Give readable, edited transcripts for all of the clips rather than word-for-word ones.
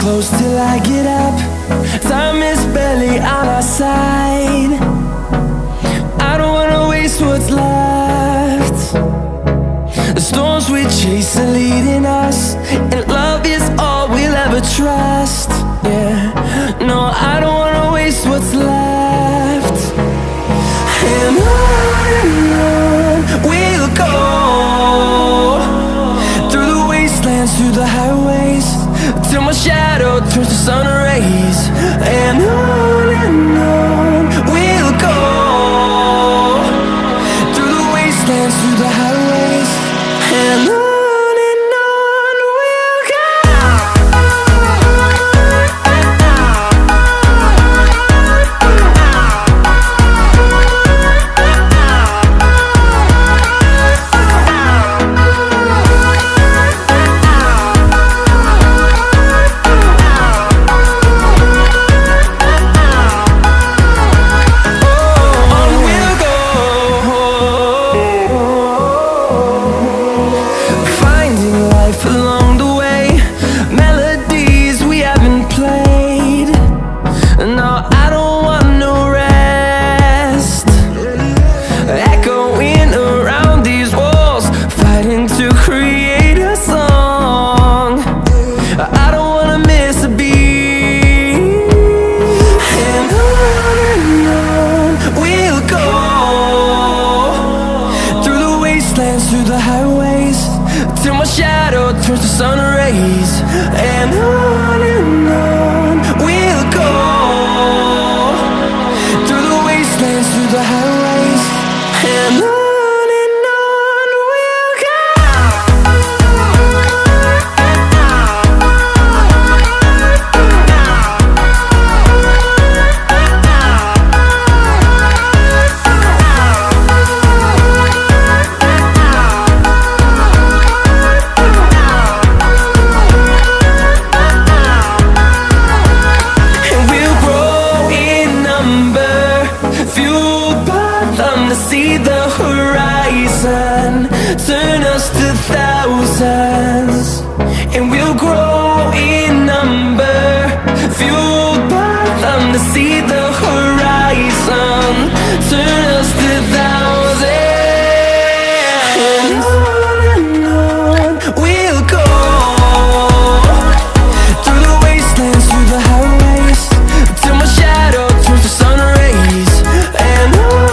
Close till I get up. Time is barely on our side. I don't wanna waste what's left. The storms we chase are leading us, and love is all we'll ever trust. Yeah, no, I don't wanna waste what's left. And on we'll go, through the wastelands, through the highways, till my shadow turns to sun rays. And on we'll go, through the wastelands, through the highways, and on we'll go. Through the highways, till my shadow turns to sun rays. And on we'll go, through the wastelands, through the highways, and on we'll go. See the horizon turn us to thousands, and we'll grow in number, fueled by them. To see the horizon turn us to thousands, and on we'll go, through the wastelands, through the highways, till my shadow turns to sun rays. And on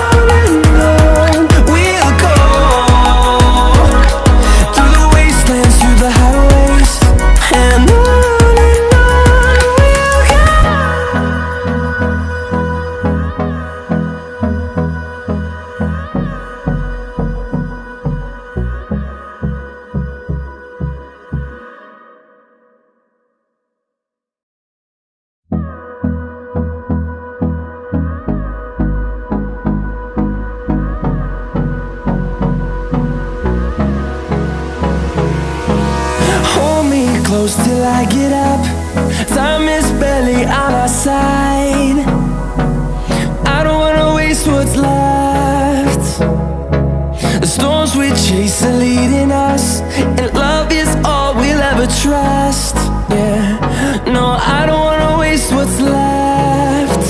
close till I get up. Time is barely on our side. I don't wanna waste what's left. The storms we chase are leading us, and love is all we'll ever trust. Yeah, no, I don't wanna waste what's left.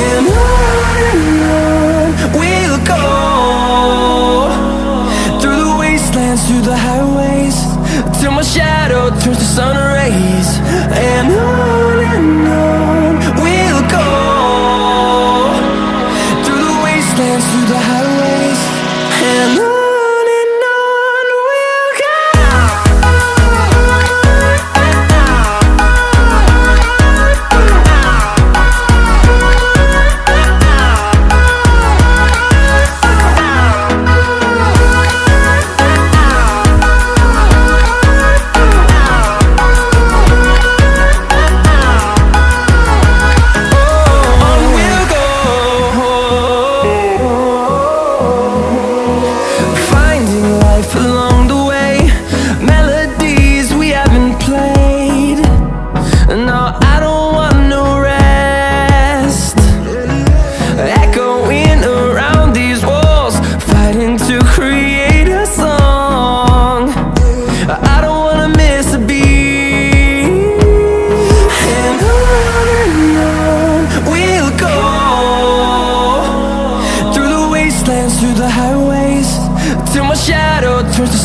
And on we'll go, through the wastelands, through the highways, till my shadow turns to sun rays. And on we'll go, through the wastelands, through the highways, and on.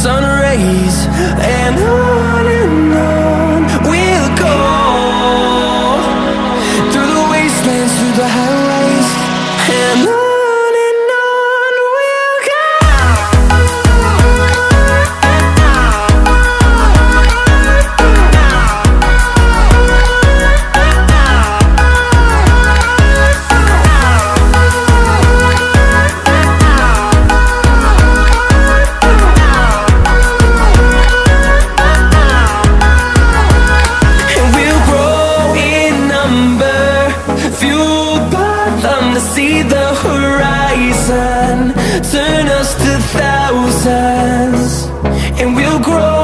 sun rays, and on we'll go, through the wastelands, through the highways, and on we'll go. See the horizon, turn us to thousands, and we'll grow